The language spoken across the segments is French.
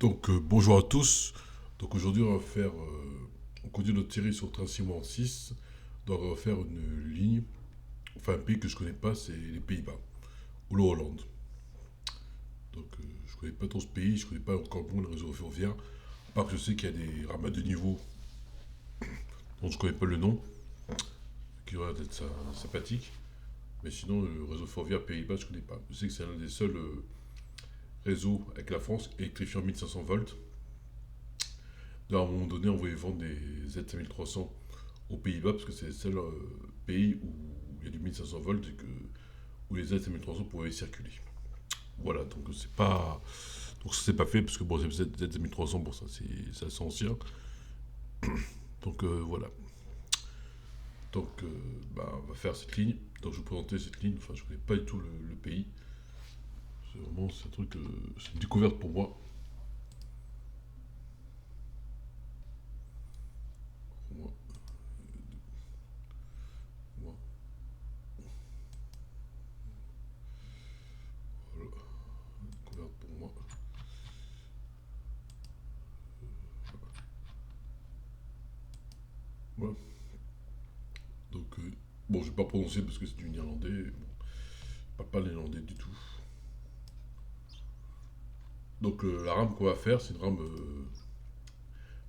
Bonjour à tous. Donc aujourd'hui on continue notre série sur le train 6 mois en 6. Donc on va faire une ligne, enfin un pays que je connais pas, c'est les Pays-Bas ou la Hollande. Je connais pas trop ce pays, je connais pas encore bon le réseau ferroviaire. À part que je sais qu'il y a des ramas de niveau dont je connais pas le nom, qui doivent être sympathiques. Mais sinon le réseau ferroviaire Pays-Bas je connais pas. Je sais que c'est l'un des seuls réseaux avec la France électrifié en 1500 volts. À un moment donné, on voulait vendre des Z5300 aux Pays-Bas parce que c'est le seul pays où il y a du 1500 volts et où les Z5300 pouvaient circuler. Voilà, donc c'est pas. Donc ça s'est pas fait parce que bon, Z5300, bon, ça c'est assez ancien. Voilà. On va faire cette ligne. Donc je vais vous présenter cette ligne. Enfin, je connais pas du tout le pays. C'est un truc, c'est une découverte pour moi. Pour moi, moi, voilà, découverte pour moi. Voilà. Donc, bon, je vais pas prononcer parce que c'est du néerlandais. Bon, je parle pas néerlandais du tout. La rame qu'on va faire, c'est une rame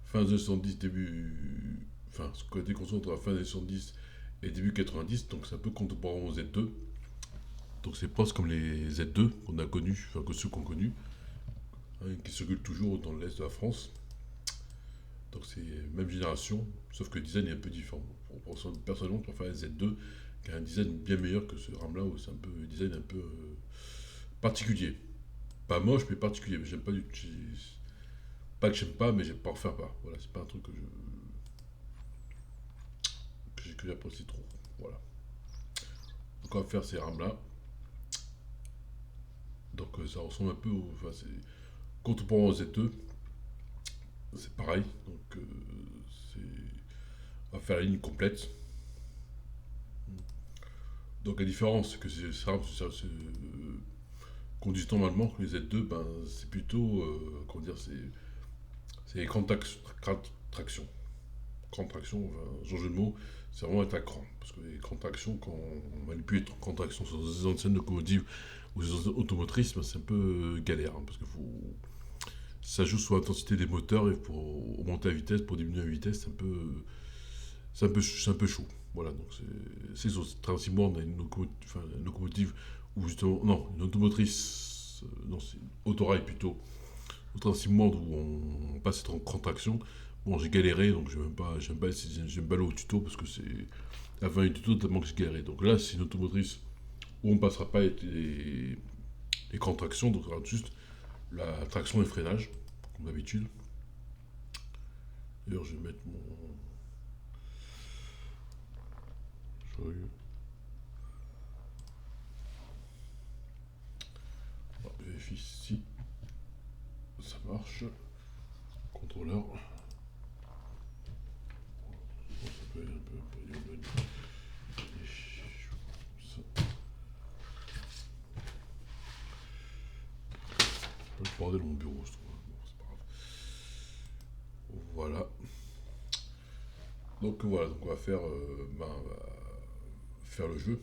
fin des années 70, début. Enfin, ce qui a été construit entre la fin des années 70 et début 90, donc c'est un peu contemporain aux Z2. Donc c'est presque comme les Z2 qu'on a connus, enfin que ceux qu'on connus, hein, qui circulent toujours dans l'est de la France. Donc c'est même génération, sauf que le design est un peu différent. Personnellement, je préfère les Z2, qui a un design bien meilleur que ce rame là, où c'est un peu un design un peu particulier. Pas moche, mais particulier. Mais j'aime pas du tout. Pas que j'aime pas, mais j'aime pas en faire pas. Voilà, c'est pas un truc que j'apprécie trop. Voilà. Donc on va faire ces rames là. Ça ressemble un peu au. Enfin, c'est. Contemporain aux Z2, c'est pareil. C'est. On va faire la ligne complète. Donc la différence, c'est que ces rames conduisent normalement que les Z2, ben, c'est plutôt. Comment dire, c'est les grandes tractions. Grande traction, enfin, genre jeu de mots, c'est vraiment être à cran. Parce que les grandes tractions, quand on manipule les grandes tractions sur des anciennes locomotives ou des automotrices, ben, c'est un peu galère. Hein, parce que ça joue sur l'intensité des moteurs et pour augmenter la vitesse, pour diminuer la vitesse, c'est un peu chaud. Voilà, donc c'est sur ce train 6 mois, on a une locomotive ou justement, non, une automotrice, non, c'est une autorail plutôt, au train 6 mois où on passe cette grande traction. Bon, j'ai galéré, donc j'aime pas aller au tuto parce que c'est la fin du tuto tellement que j'ai galéré. Donc là, c'est une automotrice où on ne passera pas les grandes tractions, donc on aura juste la traction et freinage, comme d'habitude. D'ailleurs, je vais mettre mon. Joyeux. Je vérifie si ça marche. Contrôleur. Ça peut aller un peu. Le bordel mon bureau, je trouve. Bon, c'est pas grave. Voilà. Donc on va faire, on va faire le jeu.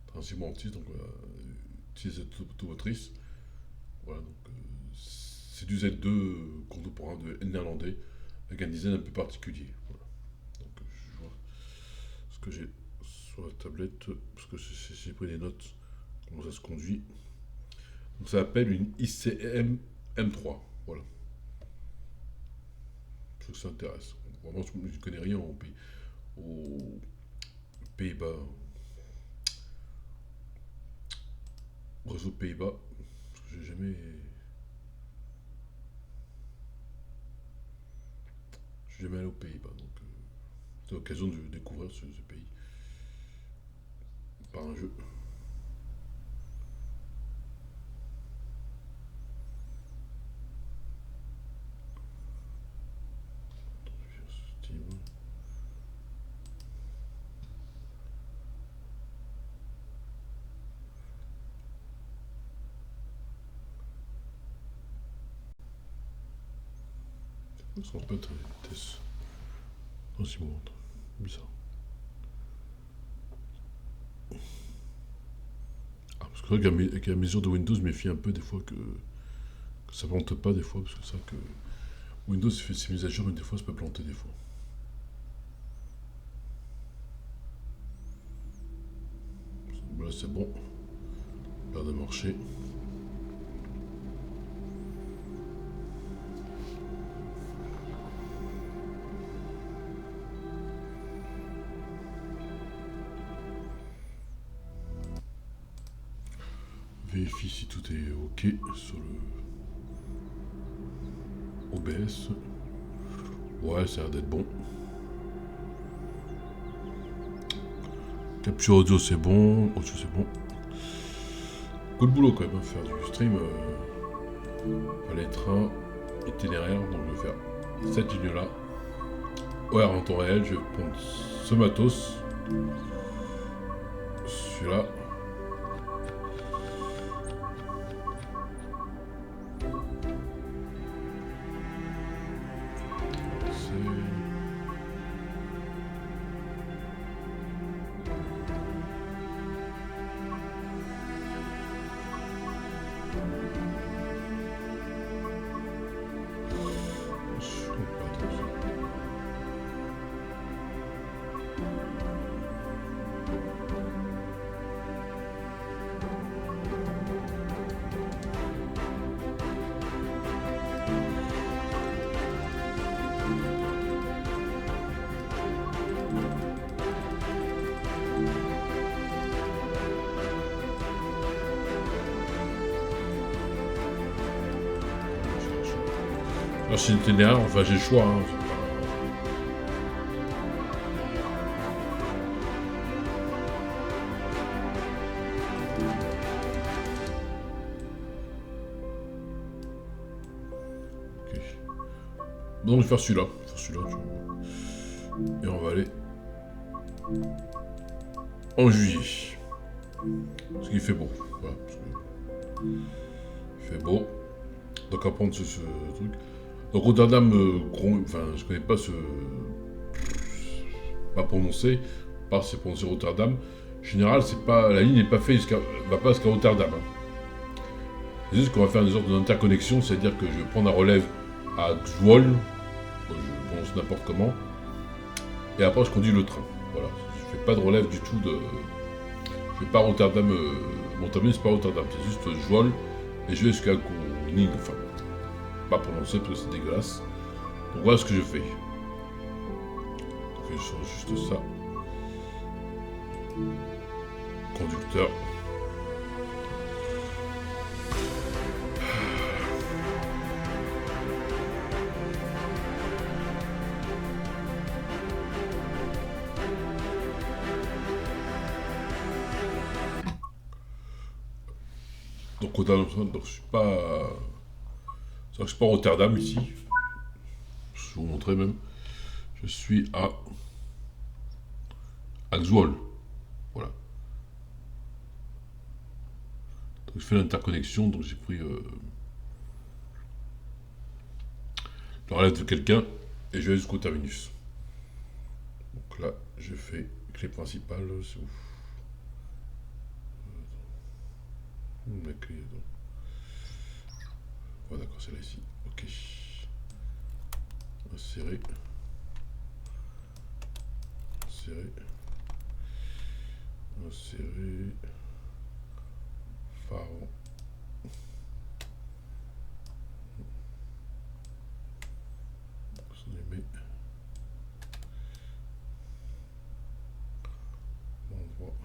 Principalement en donc on va utiliser cette automotrice. Voilà, c'est du Z2 contemporain de néerlandais avec un design un peu particulier. Voilà. Je vois ce que j'ai sur la tablette parce que j'ai pris des notes comment ça se conduit. Donc ça s'appelle une ICM M3. Voilà. Je trouve que ça intéresse. Vraiment, je ne connais rien aux Pays-Bas, au réseau Pays-Bas. Parce que j'ai jamais. Je suis jamais allé aux Pays-Bas. C'est l'occasion de découvrir ce pays par un jeu. Steam. Ils sont pas très vitesse. Non, c'est bon. Bizarre. Ah, parce que avec la mesure de Windows, je méfie un peu des fois que ça plante pas des fois, parce que c'est vrai que Windows fait ses mises à jour, mais des fois ça peut planter des fois. Là c'est bon. L'air de marcher. Vérifie si tout est ok sur le OBS. Ouais, ça a l'air d'être bon. Capture audio c'est bon. Audio c'est bon. Coup de boulot quand même, faire du stream. Les trains, itinéraire, donc je vais faire cette ligne là. Horaire en temps réel, je vais prendre ce matos. Celui-là. Alors c'est l'itinéraire, enfin j'ai le choix. Hein. Ok. Donc je vais faire celui-là. Et on va aller en juillet. Parce qu'il fait beau. Voilà, il fait beau. Donc à prendre ce truc. Donc Rotterdam, enfin je connais pas ce... pas prononcé. Parce que c'est prononcé Rotterdam. En général, c'est pas, la ligne n'est pas faite va pas jusqu'à Rotterdam. Hein. C'est juste qu'on va faire une sorte d'interconnexion, c'est-à-dire que je vais prendre un relève à Xwol, je prononce n'importe comment, et après je conduis le train. Voilà, je fais pas de relève du tout de... Je fais pas Rotterdam, mon terminus c'est pas Rotterdam, c'est juste Xwol, et je vais jusqu'à Koning, enfin, pas prononcé parce que c'est dégueulasse. Donc voilà ce que je fais. Donc je change juste ça. Conducteur. Donc Rotterdam, donc je suis pas... C'est vrai que je suis pas à Rotterdam ici. Je vais vous montrer même. Je suis à Xwol. Voilà. Donc je fais l'interconnexion, donc j'ai pris le relève de quelqu'un et je vais jusqu'au terminus. Donc là, je fais clé principale, c'est ouf. La clé, donc. Oh, d'accord, c'est là ici. Ok. Insérer. Insérer. Insérer. Phare. On les met. Endroit.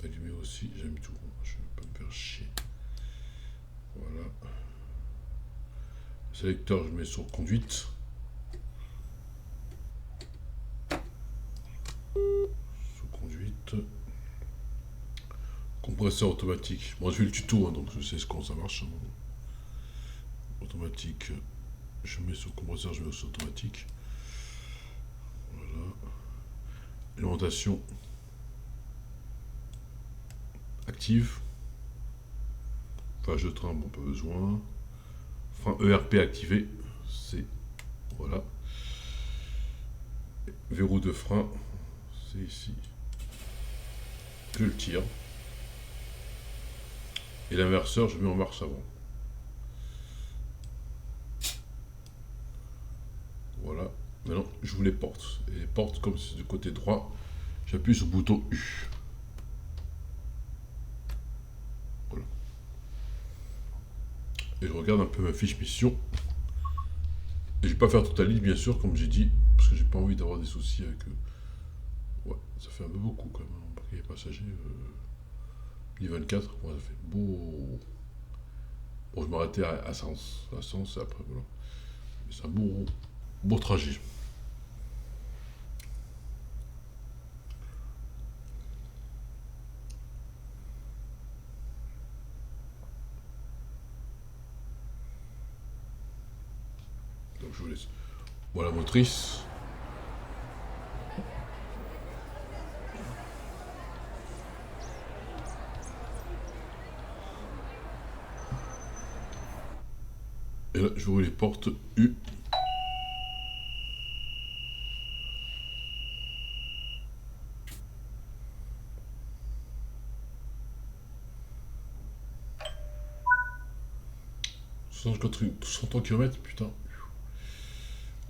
Allumer aussi, j'aime tout. Je ne vais pas me faire chier. Voilà. Le sélecteur, je mets sur conduite. Sous conduite. Compresseur automatique. Bon, je fais le tuto, hein, donc je sais comment ça marche. Hein. Automatique. Je mets sur compresseur, je mets sur automatique. Voilà. Alimentation. Active. Phage de train, bon, pas besoin. Frein ERP activé. c'est... Voilà. Verrou de frein, c'est ici. Je le tire. Et l'inverseur, je mets en marche avant. Voilà. Maintenant, j'ouvre les portes. Et les portes, comme c'est du côté droit, j'appuie sur le bouton U. Voilà. Et je regarde un peu ma fiche mission. Et je vais pas faire toute la liste, bien sûr, comme j'ai dit, parce que j'ai pas envie d'avoir des soucis avec... Ouais, ça fait un peu beaucoup quand même. Embarquer les passagers... Niveau 24, ouais, ça fait beau... Bon, je m'arrêtais à Sens. À Sens, et après, voilà. Mais c'est un beau trajet. Donc je vous laisse. Voilà la motrice. Et là, je ouvre les portes U. Sans 100 km, putain.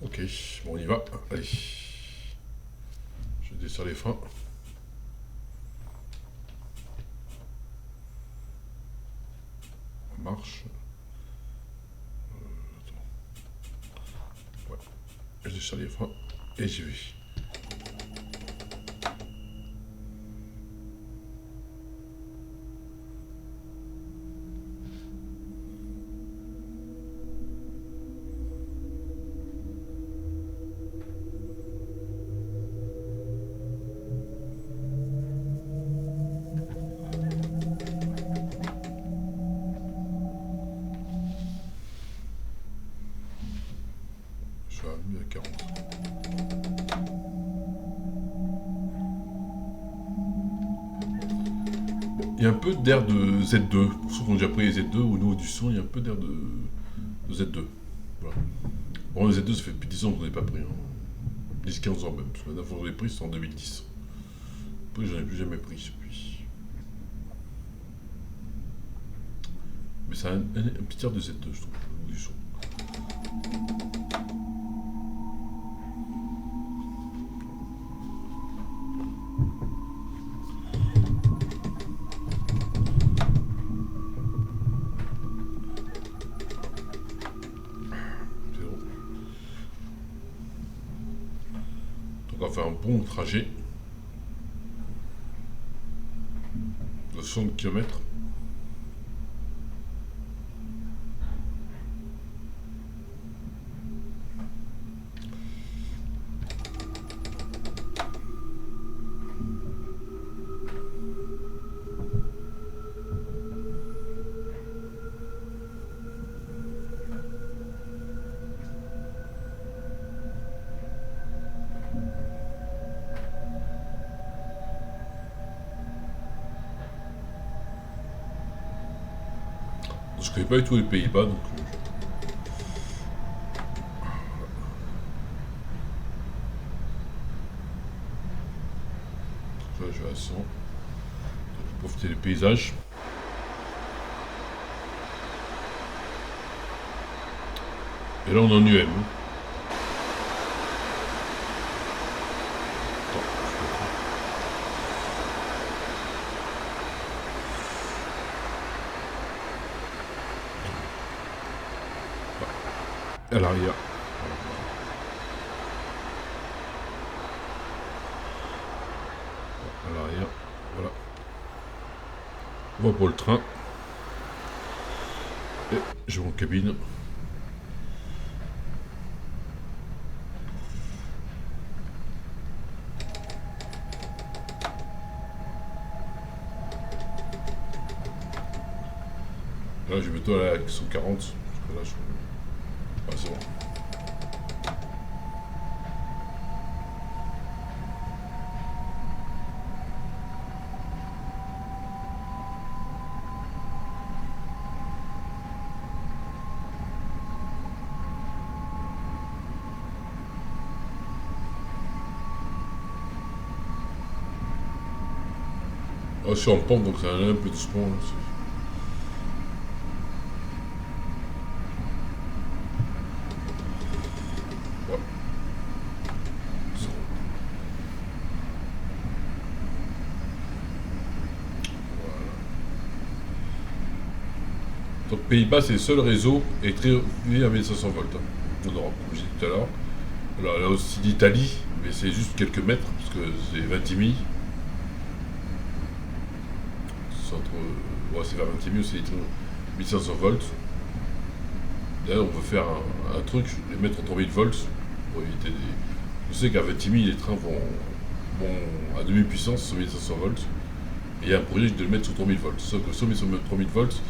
Ok, bon, on y va. Allez. Je desserre les freins. On marche. Attends. Ouais. Je desserre les freins. Et j'y vais. Je suis à 40. Il y a un peu d'air de Z2. Pour ceux qui ont déjà pris les Z2 au niveau du son, il y a un peu d'air de Z2. Voilà. Bon, les Z2, ça fait depuis 10 ans que je n'en ai pas pris. Hein. 10-15 ans même. Parce que la dernière fois que je l'ai pris, c'était en 2010. Après, j'en ai plus jamais pris depuis. Mais ça a un petit air de Z2, je trouve, au niveau du son. Donc on va faire un bon trajet de 60 km. Je connais pas du tout les Pays-Bas, donc... Là, je vais à 100. Donc, je vais profiter des paysages. Et là, on est en UM. À l'arrière. À l'arrière. Voilà. On va pour le train. Et je vais en cabine. Là, je vais bientôt aller à 140. Parce que là, je... Ah, c'est bon. Oh, je suis en pente, donc ça allait un peu doucement. Hein, ouais, zéro. Voilà. Donc Pays-Bas, c'est le seul réseau électrifié à 1500 volts, hein, en Europe, comme je disais tout à l'heure. Alors là aussi d'Italie, mais c'est juste quelques mètres, parce que c'est 20 000. Ouais, c'est vers 20 000, c'est 1500 volts. D'ailleurs, on veut faire un truc, les mettre en 3000 volts, pour éviter des... Je sais qu'à 20 000, les trains vont à demi-puissance sur 1500 volts. Et il y a un projet de le mettre sur 3000 volts. Sauf que si on met sur 3000 volts,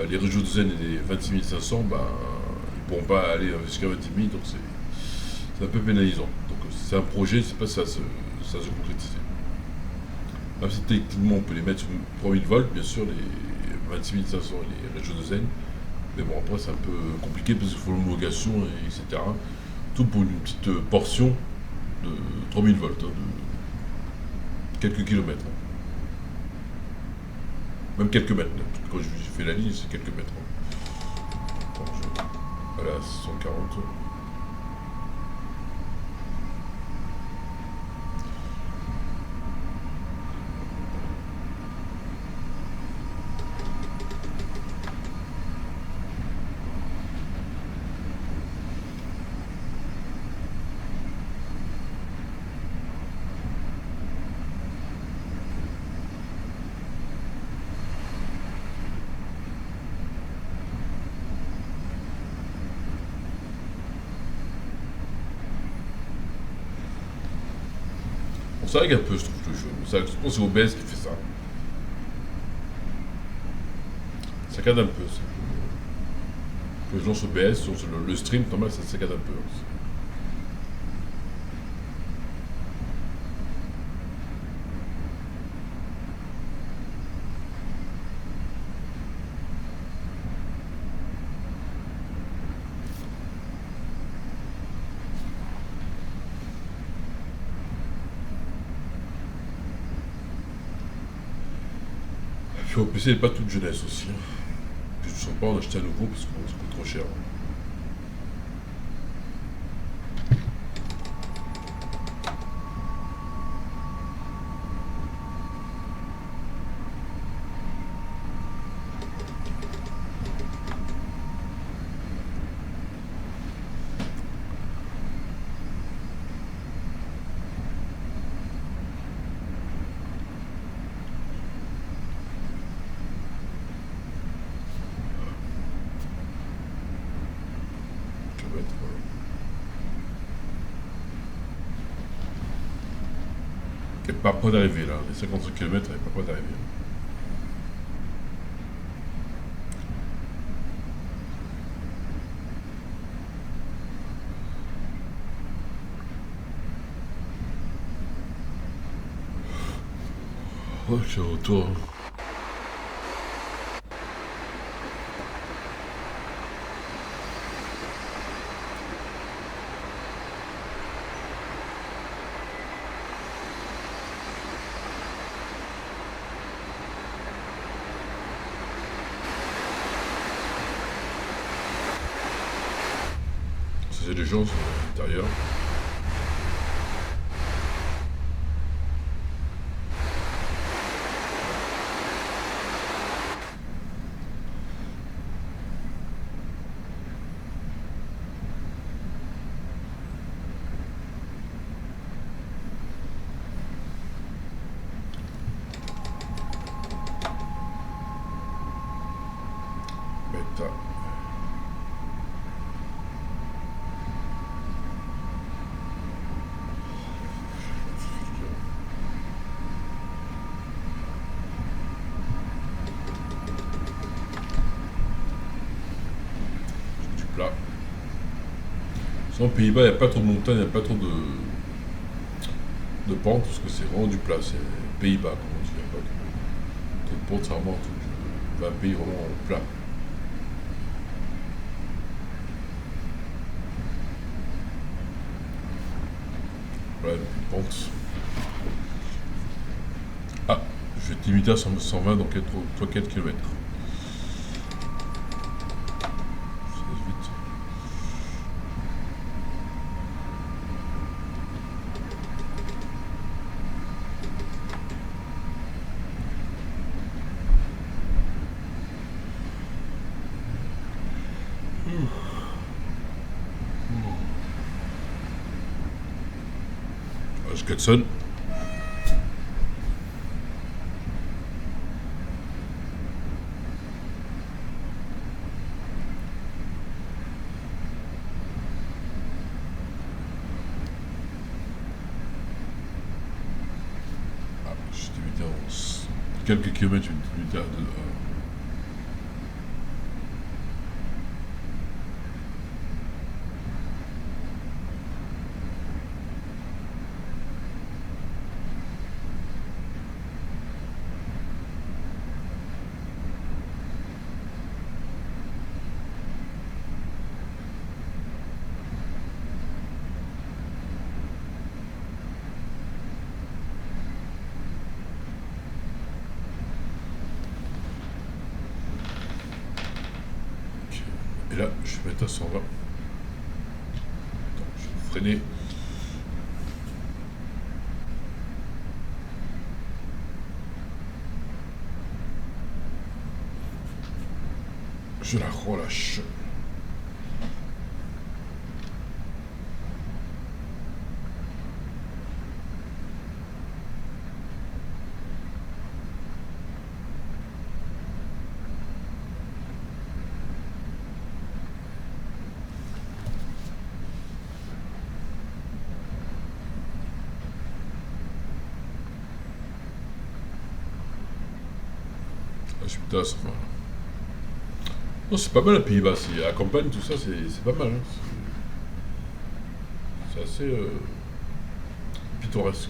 les réseaux de zen et les 26 500, ben, ils ne pourront pas aller jusqu'à 20 000, donc c'est un peu pénalisant. Donc c'est un projet, c'est pas ça se concrétiser. Même si techniquement on peut les mettre sur 3000 volts, bien sûr, les 26 500 et les réseaux de zen. Mais bon, après c'est un peu compliqué parce qu'il faut l'homologation, etc. Tout pour une petite portion de 3000 volts, hein, de quelques kilomètres. Hein. Même quelques mètres. Quand j'ai fait la ligne, c'est quelques mètres. Attends, voilà, 140. On s'arrête un peu, je trouve, le jeu. Je pense que c'est OBS qui fait ça. Ça cadre un peu. Ça. Les gens sur OBS, sur le stream, normal, ça cadre un peu. Hein. Puis au PC, il n'est pas toute jeunesse aussi. Hein. Puis je ne sens pas en acheter à nouveau parce que ça coûte trop cher. Elle n'est pas près d'arriver là. Les 55 km, elle n'est pas près d'arriver. Ouais, je suis au retour. Hein. Ça, c'est les gens sont à l'intérieur. Bêta. Du plat. Sinon, aux Pays-Bas, il n'y a pas trop de montagnes, il n'y a pas trop de pente parce que c'est vraiment du plat. C'est Pays-Bas, comme on dit. Il n'y a pas de pente, c'est vraiment un pays vraiment plat. Voilà, une pente. Ah, je vais limité à 120 dans 4 km. Je klaxonne. J'étais limité à quelques kilomètres, j'étais limité à 2. Et là, je vais mettre à 120. Attends, je vais freiner. Je la relâche. Je suis putain à 120. Non, c'est pas mal à Pays-Bas. À la campagne, tout ça, c'est pas mal. Hein. C'est assez pittoresque.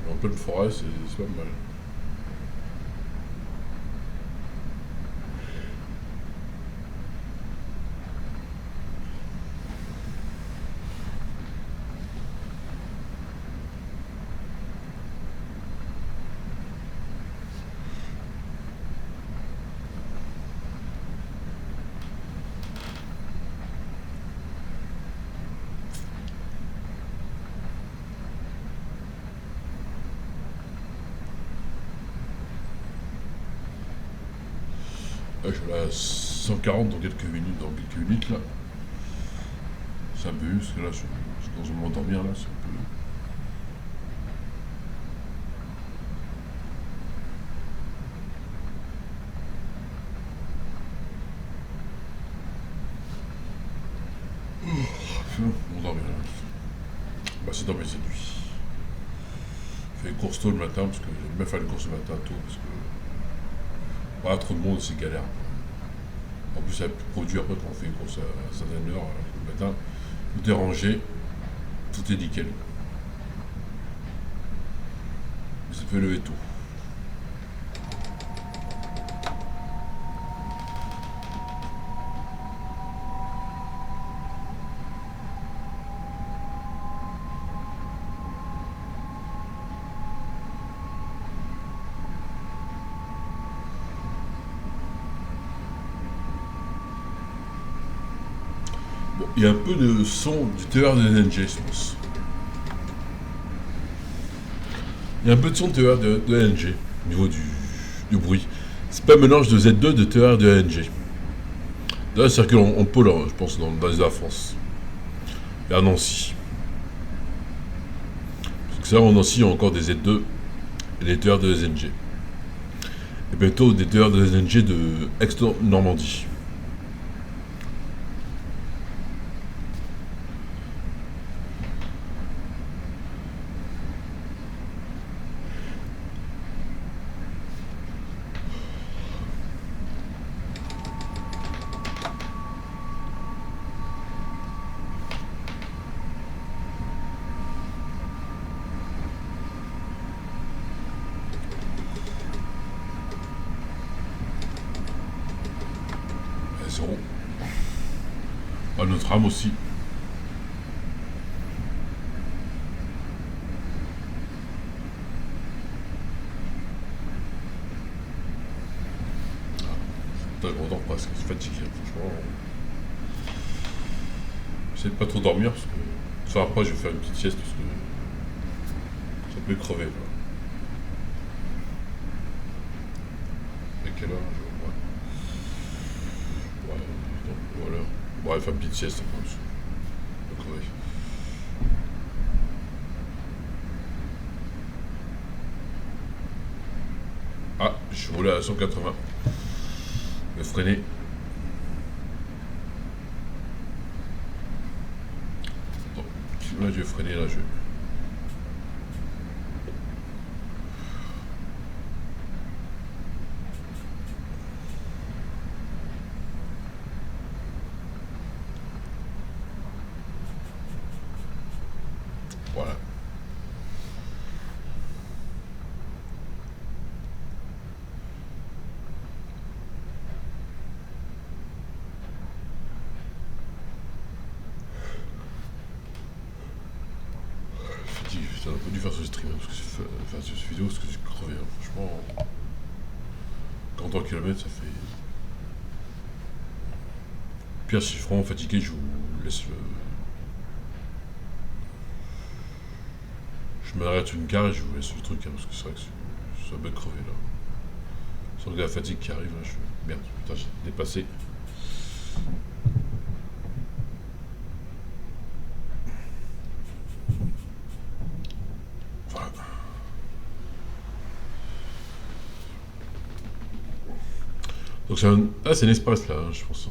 En pleine forêt, c'est pas mal. Là, je vais à 140 dans quelques minutes, là. C'est un peu juste, parce que là, je commence à m'endormir, là, c'est un peu... M'endormir, là. Bah, c'est dormir cette nuit. Je fais les courses tôt le matin, parce que j'aime bien faire les courses le matin tôt, parce que... Pas trop de monde, c'est galère. En plus, ça va plus produire après quand on fait une course à certaines heures le matin. Tout est rangé, tout est nickel. Ça peut lever tôt. Bon, il y a un peu de son du TER de LNG, je pense. Il y a un peu de son de TER de LNG au niveau du bruit. C'est pas un mélange de Z2 de TER de LNG. Là, ça circule en pôle, je pense, dans les de la France. Et à Nancy. Parce que ça, en Nancy, il y a encore des Z2 et des TER de LNG. Et bientôt des TER de LNG de Aix-Normandie. Notre âme aussi. Putain, je m'endors presque, je suis fatigué, franchement. J'essaie de pas trop dormir parce que. Enfin, après, je vais faire une petite sieste parce que ça peut crever. Là. À quelle heure ouais, donc, voilà. Bref, faire une petite sieste, après, je peux crever. Ah, je suis roulé à 180. Je vais freiner. Attends, là, je vais freiner, là, je vais. Voilà. Putain, on a pas dû faire ce stream, hein, parce que enfin, cette vidéo, parce que j'ai crevé, hein, franchement. 40 km, ça fait. Pire, si je suis vraiment fatigué, je vous laisse le. Je m'arrête une gare et je vous laisse le truc, hein, parce que c'est vrai que je suis un peu crevé là. Sans la fatigue qui arrive, là, je. Merde, putain, j'ai dépassé. Voilà. Donc c'est un. Ah, c'est l'espace là, hein, je pense.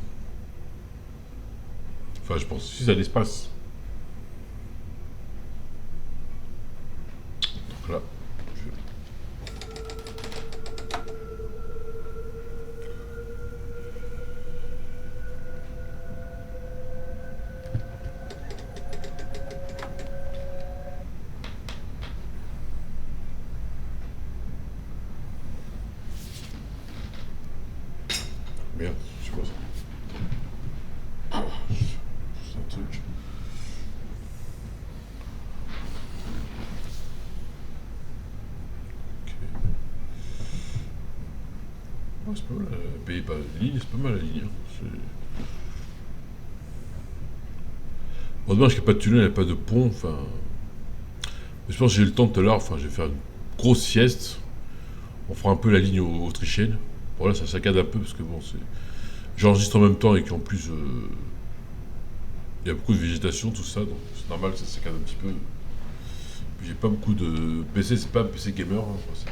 Enfin, je pense. Si, c'est l'espace. Donc là. Je... Merde, je sais pas ça. C'est un truc. Ok. Ouais, c'est pas mal. Bah, la ligne, c'est pas mal la ligne. Hein. Bon, dommage qu'il n'y a pas de tunnel, il n'y a pas de pont. Enfin. Je pense que j'ai eu le temps tout à l'heure. Enfin, je vais faire une grosse sieste. On fera un peu la ligne autrichienne. Bon, là, ça saccade un peu parce que bon, c'est. J'enregistre en même temps et qu'en plus. Il y a beaucoup de végétation, tout ça, donc c'est normal que ça saccade un petit peu. Puis j'ai pas beaucoup de. PC, c'est pas un PC gamer, hein. C'est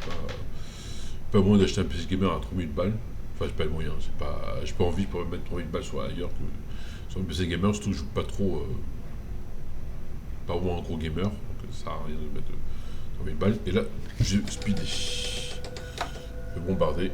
pas moyen d'acheter un PC gamer à 3000 balles. Enfin, j'ai pas le moyen, j'ai pas envie pour mettre 3000 balles sur ailleurs que sur un PC gamer, surtout que je joue pas trop. Pas vraiment un gros gamer, donc ça sert à rien de mettre 3000 balles. Et là, j'ai speedé. Je vais bombarder.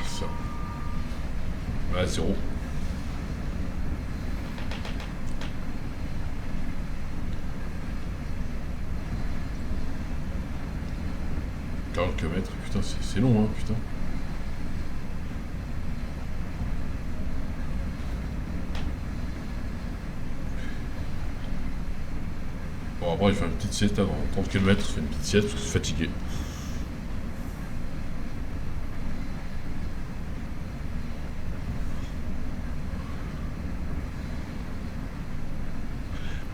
Ça. Ouais, 0. Km, putain, c'est long, hein, putain. Bon, après, il fait une petite sieste avant 30 km, je fais une petite sieste parce que je suis fatigué.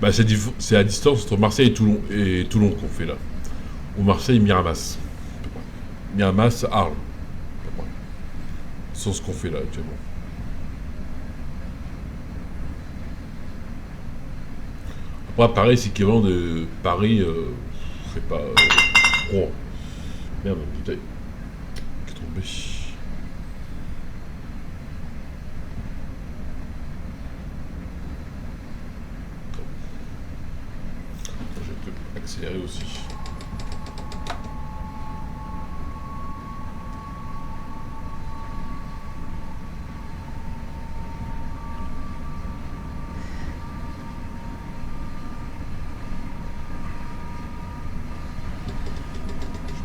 Bah, c'est à distance entre Marseille et Toulon qu'on fait là. Ou Marseille-Miramas. Miramas-Arles. C'est ce qu'on fait là actuellement. Après, Paris, c'est équivalent de Paris, je sais pas. Oh, merde, putain. Qui est tombé. accélérer aussi.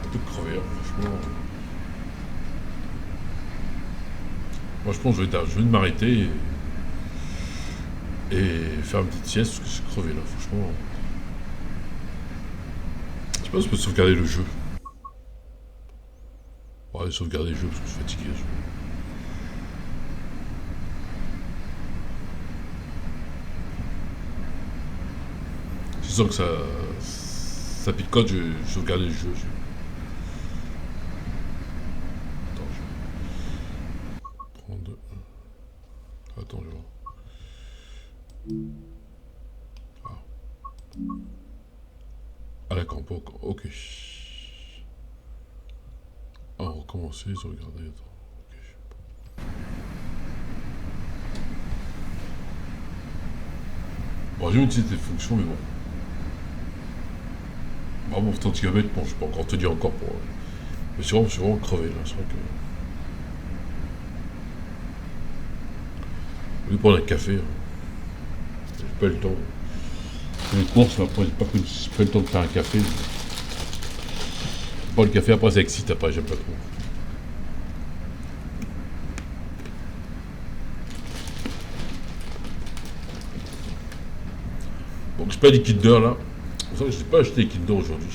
Je peux crever, hein, franchement. Moi je pense que je vais m'arrêter et faire une petite sieste parce que je suis crevé là, franchement. Je sais pas si je peux sauvegarder le jeu. Ouais, sauvegarder le jeu parce que je suis fatigué. Je sens que ça picote, je sauvegarde le jeu. Attends, je vais prendre. Attends, je vais voir. Ah, ah d'accord, pas encore. Ok. Ah, recommencer, sauvegarder. Attends. Ok. Bon, j'ai utilisé des fonctions, mais bon. Bah bon, 30 km, bon, je peux encore te dire encore pour. Mais je suis vraiment crevé là, c'est vrai que. Je vais prendre un café. Hein. J'ai pas eu le temps. Les courses, après, j'ai pas le temps de faire un café. Bon, le café, après, ça excite, après, j'aime pas trop. Donc, j'ai pas les Kinder là. C'est pour ça que je n'ai pas acheté les Kinder aujourd'hui.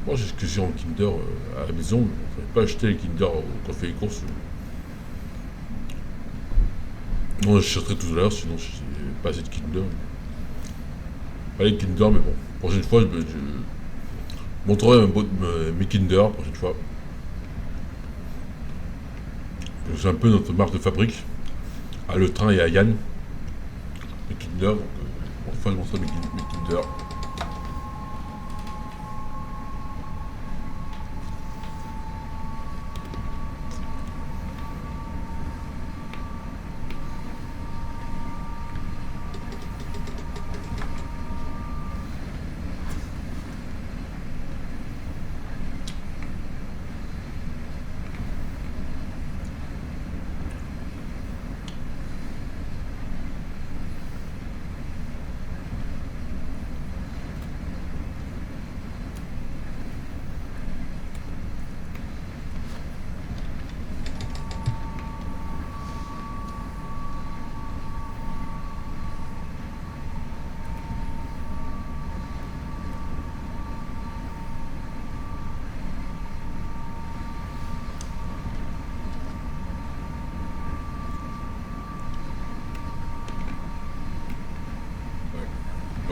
Moi, j'ai ce que j'ai en Kinder à la maison. Je n'ai pas acheté les Kinder quand je fais les courses. Non, je chercherai tout à l'heure, sinon j'ai pas assez de Kinder. Pas les Kinder, mais bon. Prochaine fois, je montrerai mes Kinder, prochaine fois. C'est un peu notre marque de fabrique. À Le Train et à Yann. Mes Kinder, donc enfin je montrerai mes Kinder.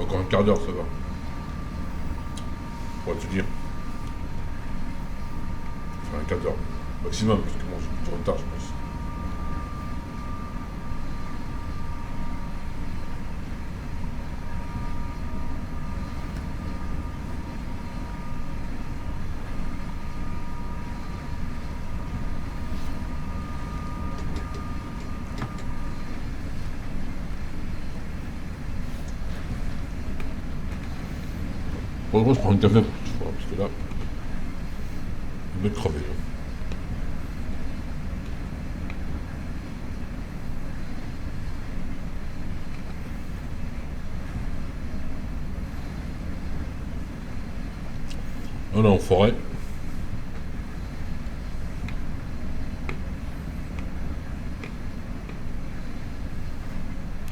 Encore un quart d'heure, ça va. Pour te dire. Enfin, un quart d'heure. Maximum, parce que moi, j'ai du retard, je pense. Pour le moment, je prends une café pour tout voir, parce que là, je vais me crever. Là. On est en forêt.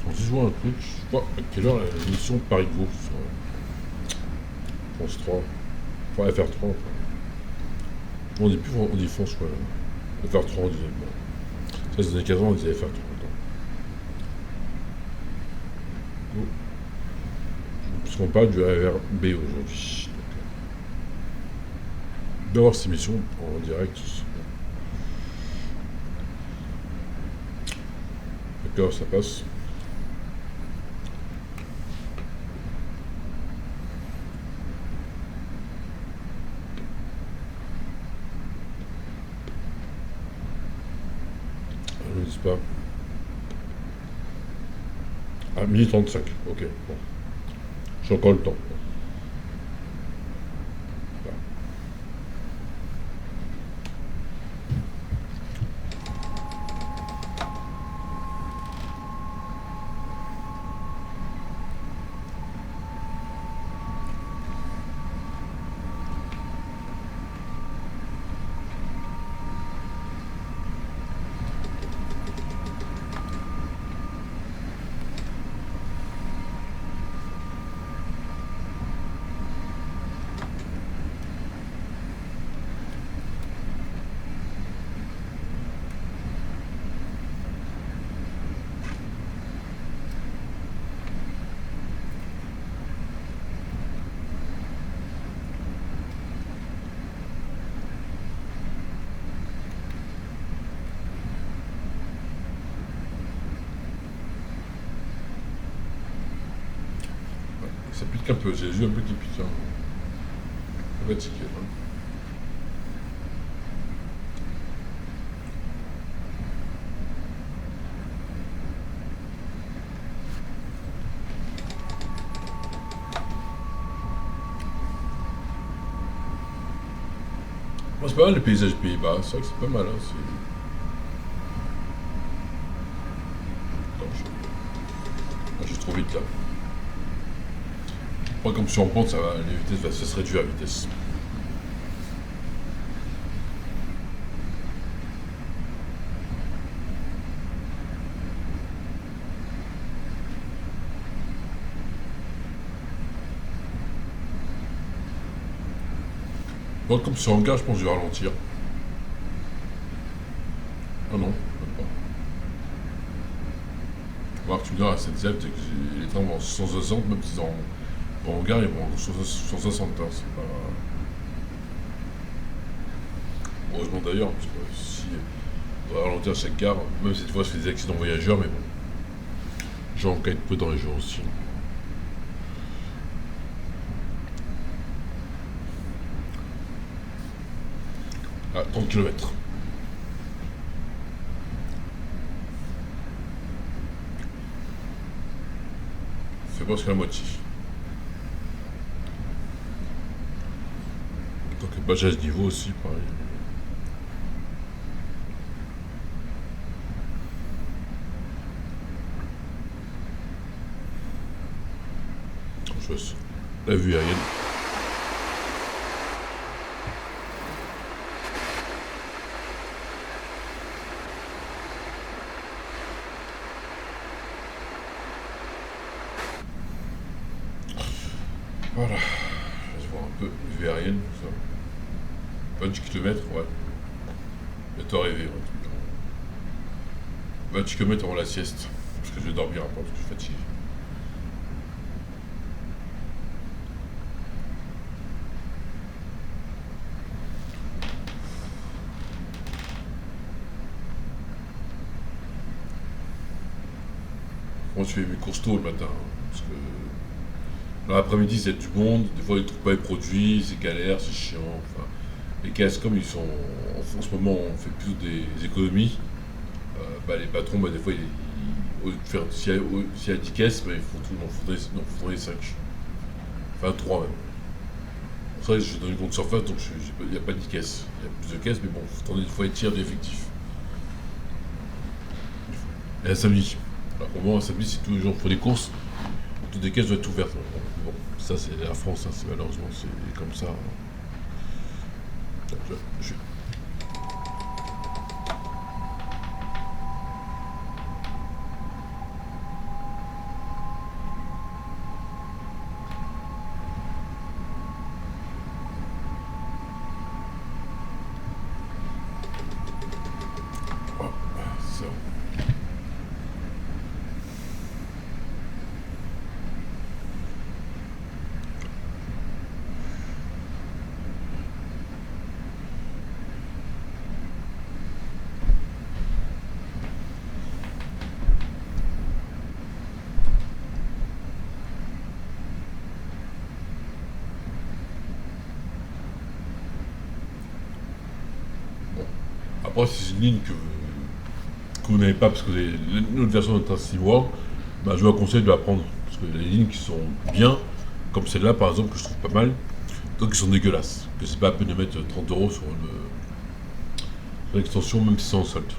On se joue un truc, je sais pas à quelle heure l'émission de Paris-Go sur France 3. Enfin, FR3. Enfin. On dit plus, on dit France, quoi. FR3, on disait. Bon. Ça, c'est les années 15 ans, on disait FR3. Puisqu'on parle du RRB aujourd'hui. D'avoir cette émission en direct. D'accord, ça passe. Je ne dis pas. Ah, 12h35, ok. Bon. J'ai encore le temps. Ça pique un peu, j'ai les yeux un peu qui piquent. Hein. Un peu fatigué. Hein. Bon, c'est pas mal les paysages des Pays-Bas, c'est vrai que c'est pas mal. Hein. Attends, je suis trop vite là. Moi, comme sur en pente, ça va, les vitesses, ça se réduit la vitesse. Moi, comme sur un gare, je pense que je vais ralentir. Ah non, même pas. Voir que tu me diras, la SNCF, c'est que les trains vont en 160, même s'ils en gare, ils vont en 160. Hein, c'est pas. Heureusement d'ailleurs, parce que si on doit ralentir à chaque gare, même cette fois, ça fait des accidents voyageurs, mais bon. J'en gagne peu dans les jours aussi. Ah, 30 km. C'est presque la moitié. Donc, passage à ce niveau aussi, pareil. La vue aérienne. Voilà. Je vais voir un peu la vue aérienne. Ça. 20 km, ouais. Bientôt arrivé. Ouais. 20 km avant la sieste. Parce que je vais dormir après, parce que je suis fatigué. Moi, je fais mes courses tôt le matin. Hein, parce que dans l'après-midi, c'est du monde. Des fois, ils ne trouvent pas les produits. C'est galère, c'est chiant. Enfin, les caisses, comme ils sont. En ce moment, on fait plus des économies. Les patrons, des fois, au lieu de faire. S'il y a 10 caisses, il faut tout. Non, faudrait 5. Enfin, 3 même. C'est vrai, je suis dans une grande surface, donc il n'y a pas 10 caisses. Il y a plus de caisses, mais bon, il faut être tiers d'effectifs. Et un samedi. Alors, au moins, un samedi, si tous les gens font des courses, toutes les caisses doivent être ouvertes. Bon, ça, c'est la France, hein, malheureusement, c'est comme ça. Je- ça. Bon. Après, si c'est une ligne que vous n'avez pas parce que vous avez une autre version de train 6 mois, je vous conseille de la prendre. Parce que les lignes qui sont bien, comme celle-là par exemple, que je trouve pas mal, donc qui sont dégueulasses. Que c'est pas à peine de mettre 30 € sur une extension, même si c'est en solde.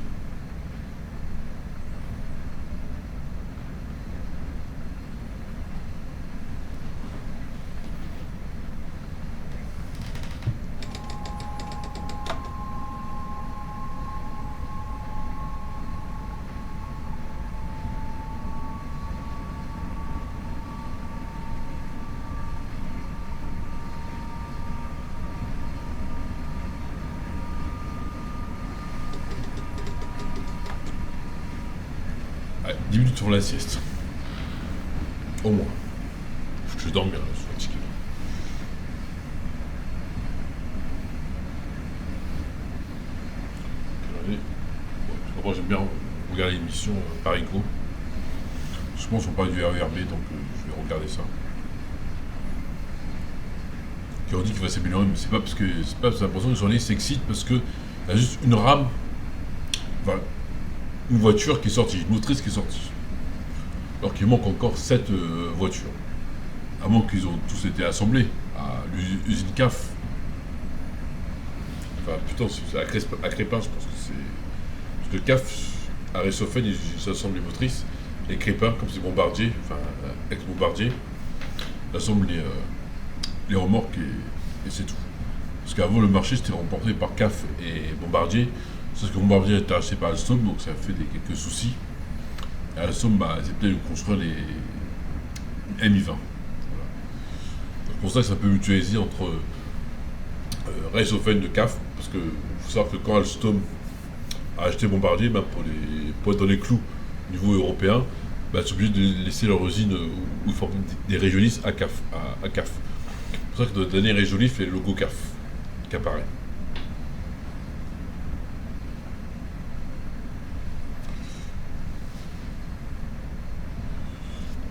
Ouais, 10 minutes sur la sieste. Au moins. Faut que je dorme bien, je suis fatigué. Allez. Bon, moi j'aime bien regarder l'émission Parigo. Je pense qu'on parle du RERB, donc je vais regarder ça. qui ont dit qu'il va s'améliorer, mais c'est pas parce que c'est pas l'impression que les journalistes s'excitent parce que il y a juste une rame, enfin, une voiture qui est sortie, une motrice qui est sortie. Alors qu'il manque encore 7 voitures. À moins qu'ils ont tous été assemblés à l'usine CAF. Enfin, putain, c'est à Crépin, je pense que c'est. Parce que CAF, à Résofen, ils assemblent les motrices. Et Crépin, comme c'est Bombardier, enfin, ex-Bombardier, ils assemblent les remorques et c'est tout. Parce qu'avant, le marché c'était remporté par CAF et Bombardier. Sauf que Bombardier a été acheté par Alstom, donc ça a fait quelques soucis. Et Alstom, c'est peut-être de construire les Mi-20. Voilà. C'est pour ça que c'est un peu mutualisé entre Reichshofen de CAF, parce que faut savoir que quand Alstom a acheté Bombardier, pour être dans les clous au niveau européen, ils sont obligés de laisser leur usine où ils forment des régiolistes à CAF. C'est pour ça que dans le dernier régiolis, il y a le logo CAF qui apparaît.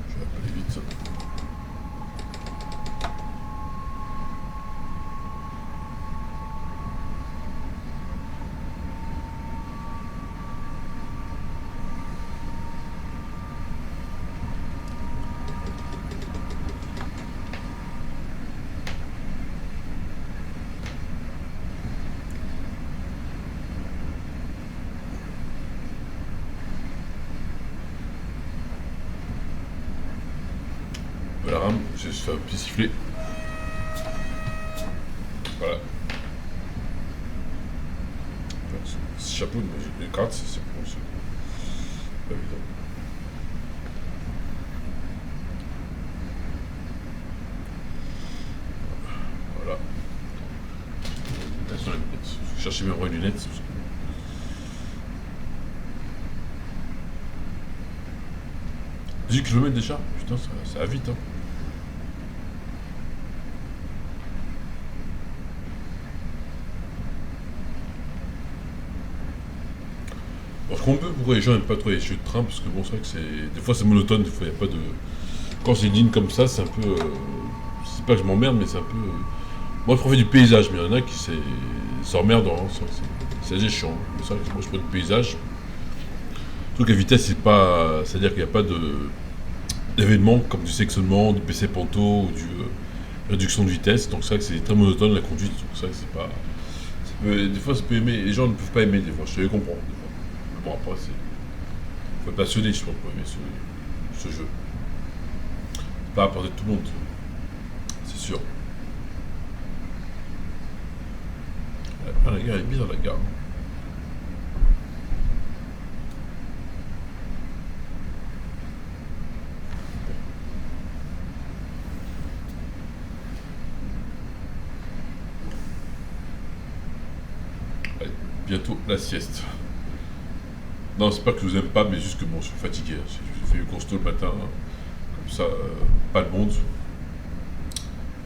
Je vais appeler vite ça. La rame, je vais faire un petit sifflet. Voilà. Ce chapeau, le gratte, c'est pas évident. Voilà. Là, sur les lunettes. Je cherchais mes vraies lunettes. Parce que 10 km déjà. Putain, ça va vite, hein. Alors, je comprends un peu pourquoi les gens n'aiment pas trop les chutes de train, parce que bon, c'est vrai que c'est. Des fois, c'est monotone, des fois, il n'y a pas de. Quand c'est une ligne comme ça, c'est un peu. C'est pas que je m'emmerde, mais c'est un peu. Moi, je profite du paysage, mais il y en a qui s'emmerdent, hein. C'est assez chiant. Mais c'est vrai que moi, je prends du paysage. Surtout que la vitesse, c'est pas. C'est-à-dire qu'il n'y a pas d'événements comme du sectionnement, du PC Panto ou du réduction de vitesse. Donc, c'est vrai que c'est très monotone la conduite. Donc, c'est vrai que c'est pas. Des fois, ça peut aimer. Les gens ne peuvent pas aimer, des fois. Je te les comprends, des fois. Mais bon, après, c'est. Faut être passionné, je pense, pour aimer ce jeu. C'est pas à portée de tout le monde, c'est sûr. La gare est bizarre, la gare. Allez, bientôt la sieste. Non, c'est pas que je vous aime pas, mais juste que bon, je suis fatigué. J'ai fait une course tôt le matin, hein. Comme ça, pas de monde.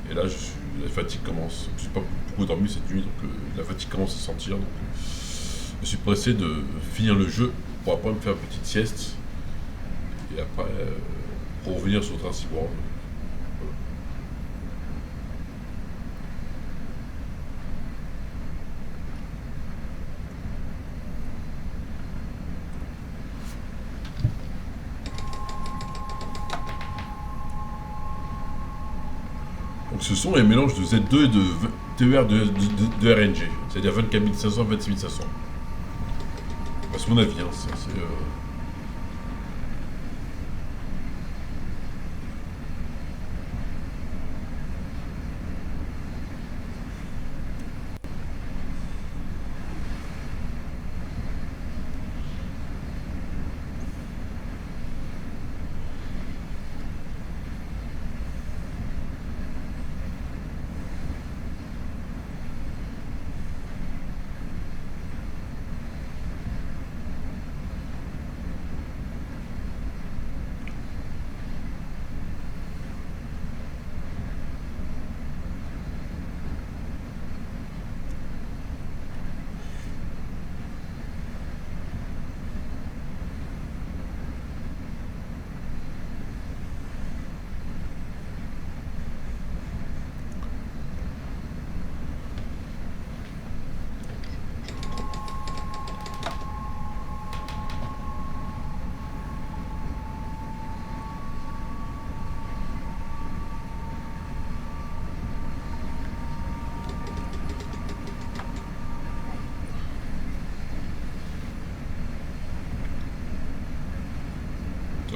Et là, la fatigue commence. Je n'ai pas beaucoup dormi cette nuit, donc la fatigue commence à se sentir. Donc, je suis pressé de finir le jeu pour après me faire une petite sieste. Et après, pour revenir sur le train Cyborg. Voilà. Donc ce sont les mélanges de Z2 et de TER de RNG, c'est-à-dire 24 500, 26 500. C'est mon avis, hein,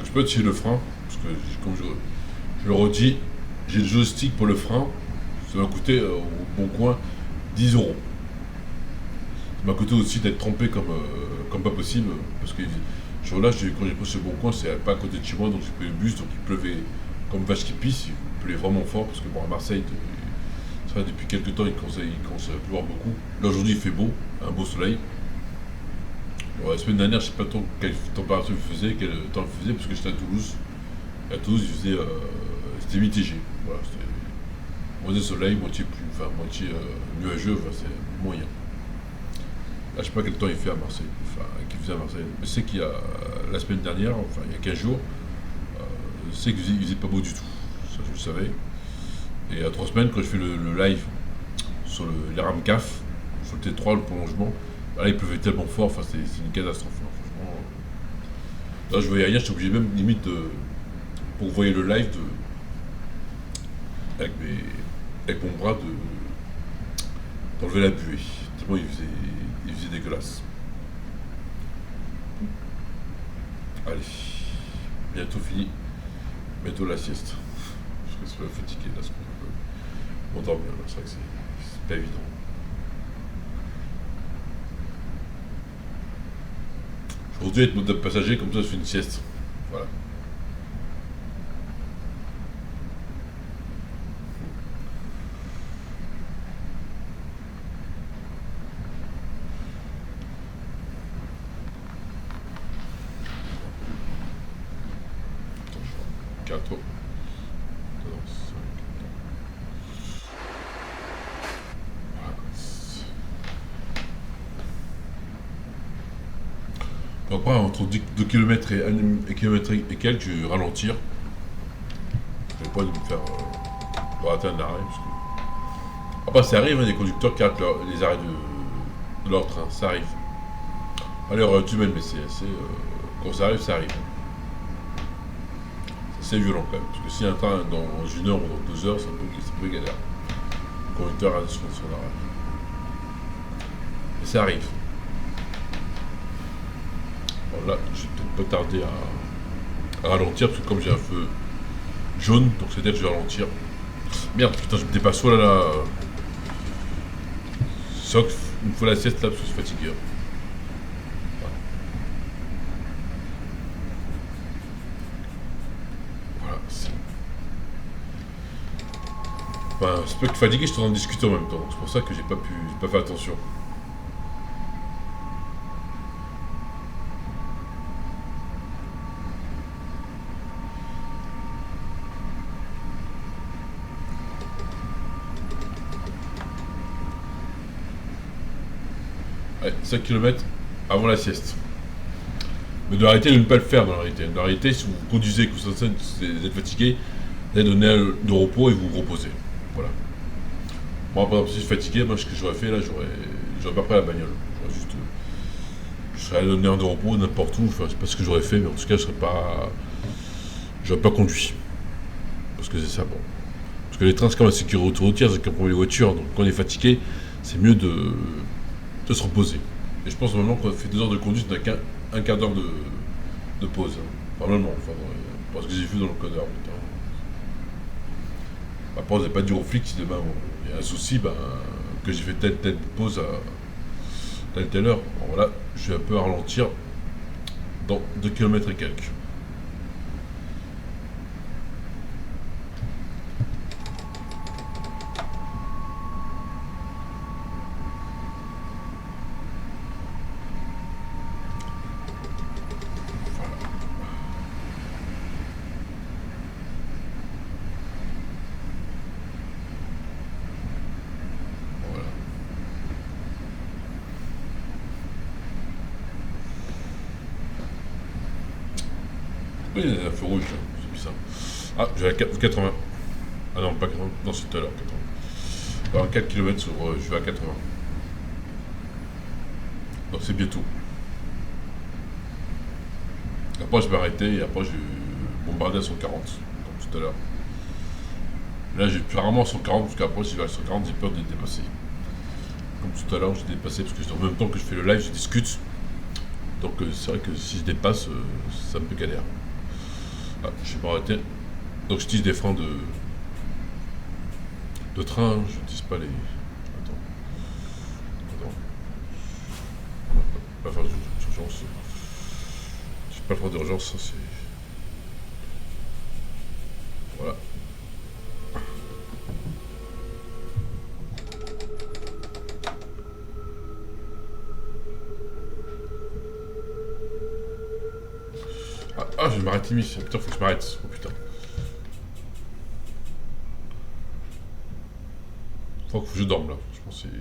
Donc je peux tirer le frein, parce que comme je le redis, j'ai le joystick pour le frein, ça m'a coûté au bon coin 10 euros. Ça m'a coûté aussi d'être trempé comme pas possible, parce que ce jour-là, quand j'ai pris ce bon coin, c'est pas à côté de chez moi, donc j'ai pris le bus, donc il pleuvait comme vache qui pisse, il pleuvait vraiment fort, parce que bon, à Marseille, ça, depuis quelques temps, il commence à pleuvoir beaucoup. Là aujourd'hui il fait beau, un beau soleil. Bon, la semaine dernière, je sais pas trop quelle température il faisait, quel temps il faisait, parce que j'étais à Toulouse. À Toulouse, il faisait. C'était mitigé. Voilà, c'était moitié soleil, moitié pluie, enfin moitié nuageux, enfin c'est moyen. Là, je sais pas quel temps il fait à Marseille, enfin qu'il faisait à Marseille. Mais c'est qu'il y a la semaine dernière, enfin il y a 15 jours, je sais qu'il faisait pas beau du tout. Ça, je le savais. Et il y a 3 semaines, quand je fais le live sur les rames CAF, sur le T3, le prolongement, là il pleuvait tellement fort, enfin c'est une catastrophe. Hein, franchement. Là je voyais rien, j'étais obligé même limite pour vous voyez le live avec, avec mon bras d'enlever la buée. Tellement il faisait dégueulasse. Allez, bientôt fini, bientôt la sieste. Parce que je suis fatigué là, ce qu'on peut m'endormir là, c'est vrai que c'est pas évident. Aujourd'hui, être mode passager, comme ça, je fais une sieste. Voilà. Attends, je vois. 4. Non, 5. Voilà. Après, entre 2 km et 1 km et quelques, je vais ralentir. Je vais pas me faire rater un arrêt. Parce que... Après, ça arrive, hein, des conducteurs qui ratent les arrêts de leur train. Ça arrive. À l'heure humaine, mais c'est assez. Quand ça arrive, ça arrive. C'est violent quand même. Parce que si un train dans 1 heure ou dans 2 heures, c'est un peu galère. Le conducteur a son arrêt. Et ça arrive. Bon, là, je vais peut-être pas tarder à ralentir, parce que comme j'ai un feu jaune, donc c'est-à-dire que je vais ralentir. Merde, putain, je me dépasse. Oh là là. C'est vrai qu'il me faut la sieste là, parce que je suis fatigué. Voilà, c'est. Enfin, c'est pas que fatigué, je suis en train de discuter en même temps. C'est pour ça que j'ai pas fait attention. Ouais, 5 km avant la sieste. Mais de réalité, de ne pas le faire dans la réalité. Dans la réalité, si vous conduisez, que vous êtes fatigué, vous allez donner de repos et vous vous reposez. Voilà. Moi, par exemple, si je suis fatigué, moi, ce que j'aurais fait là, j'aurais pas pris la bagnole. Je serais allé donner un de repos n'importe où. Enfin, c'est pas ce que j'aurais fait, mais en tout cas, j'aurais pas conduit. Parce que c'est ça, bon. Parce que les trains, c'est comme la sécurité routière, c'est comme pour les voitures. Donc, quand on est fatigué, c'est mieux de se reposer. Et je pense normalement qu'on fait 2 heures de conduite, on n'a qu'un quart d'heure de pause. Hein. Normalement, enfin, parce que j'ai vu dans le code de la route. Hein. Après, on n'a pas dire aux flics si demain il y a un souci, que j'ai fait telle pause à telle heure. Bon, voilà, je vais un peu ralentir dans 2 km et quelques. Voilà. Oui, il y a un feu rouge, là. C'est bizarre. Ah, j'ai la 80. Ah non, pas 80. Non, c'est tout à l'heure, 80. Alors, 4 km sur. Je vais à 80. Donc, c'est bientôt. Après, je vais arrêter et après, je vais bombarder à 140, comme tout à l'heure. Là, j'ai plus rarement 140, parce qu'après, si je vais à 140, j'ai peur de dépasser. Comme tout à l'heure, j'ai dépassé, parce que en même temps que je fais le live, je discute. Donc, c'est vrai que si je dépasse, ça me peut galère. Ah, je vais m'arrêter. Donc j'utilise des freins de train, hein, je n'utilise pas les. Attends, attends. Pas faire d'urgence. Je pas le frein d'urgence, ça c'est. Voilà. Ah, je vais m'arrêter, Putain, faut que je m'arrête. Oh putain. Faut que je dorme là. Je pense que c'est.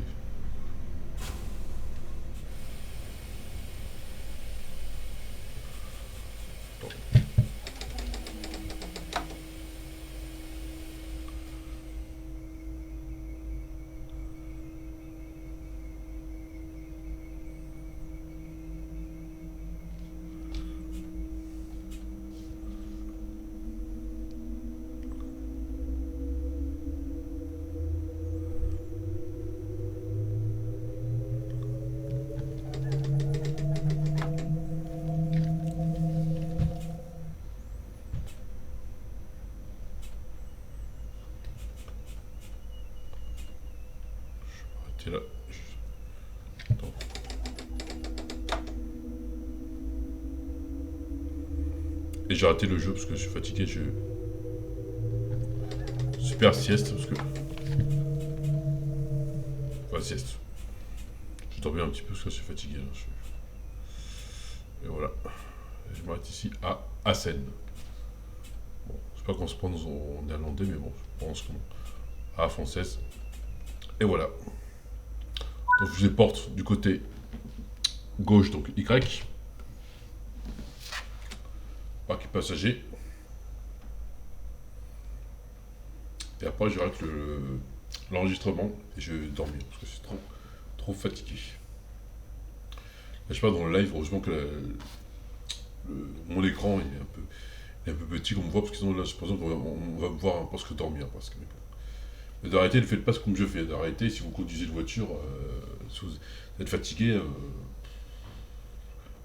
Arrêter là. Attends. Et j'ai raté le jeu parce que je suis fatigué. Super sieste parce que. Enfin, sieste. Je dormais un petit peu parce que je suis fatigué. Là. Et voilà. Je m'arrête ici à Assen. Bon, je sais pas comment se prononce en néerlandais, mais bon, je pense comment. À la française. Et voilà. Donc je les porte du côté gauche, donc Y. Parc passager. Et après, je rate l'enregistrement et je vais dormir parce que c'est trop fatigué. Là, je sais pas, dans le live, heureusement que mon écran est un peu petit qu'on me voit parce que sinon, là, je pense qu'on va me voir presque dormir. Presque, mais bon. Mais d'arrêter, ne faites pas comme je fais. D'arrêter, si vous conduisez une voiture, si vous êtes fatigué,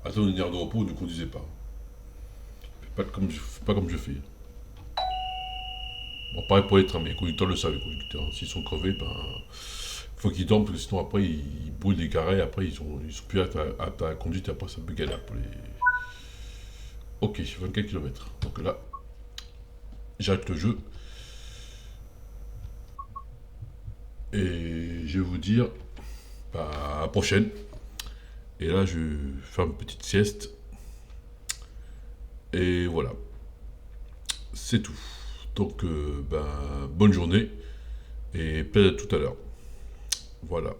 attendez une heure de repos, ne conduisez pas. Faites pas comme je fais. Bon, pareil pour les trains, mais les conducteurs le savent, les conducteurs. S'ils sont crevés, ben. Faut qu'ils dorment, parce que sinon après ils brûlent des carrés, après ils sont plus aptes à la conduite, et après ça peut galère pour les. Ok, 24 km. Donc là, j'arrête le jeu. Et je vais vous dire bah, à la prochaine. Et là, je vais faire une petite sieste. Et voilà, c'est tout. Donc, ben, bonne journée et peut-être à tout à l'heure. Voilà.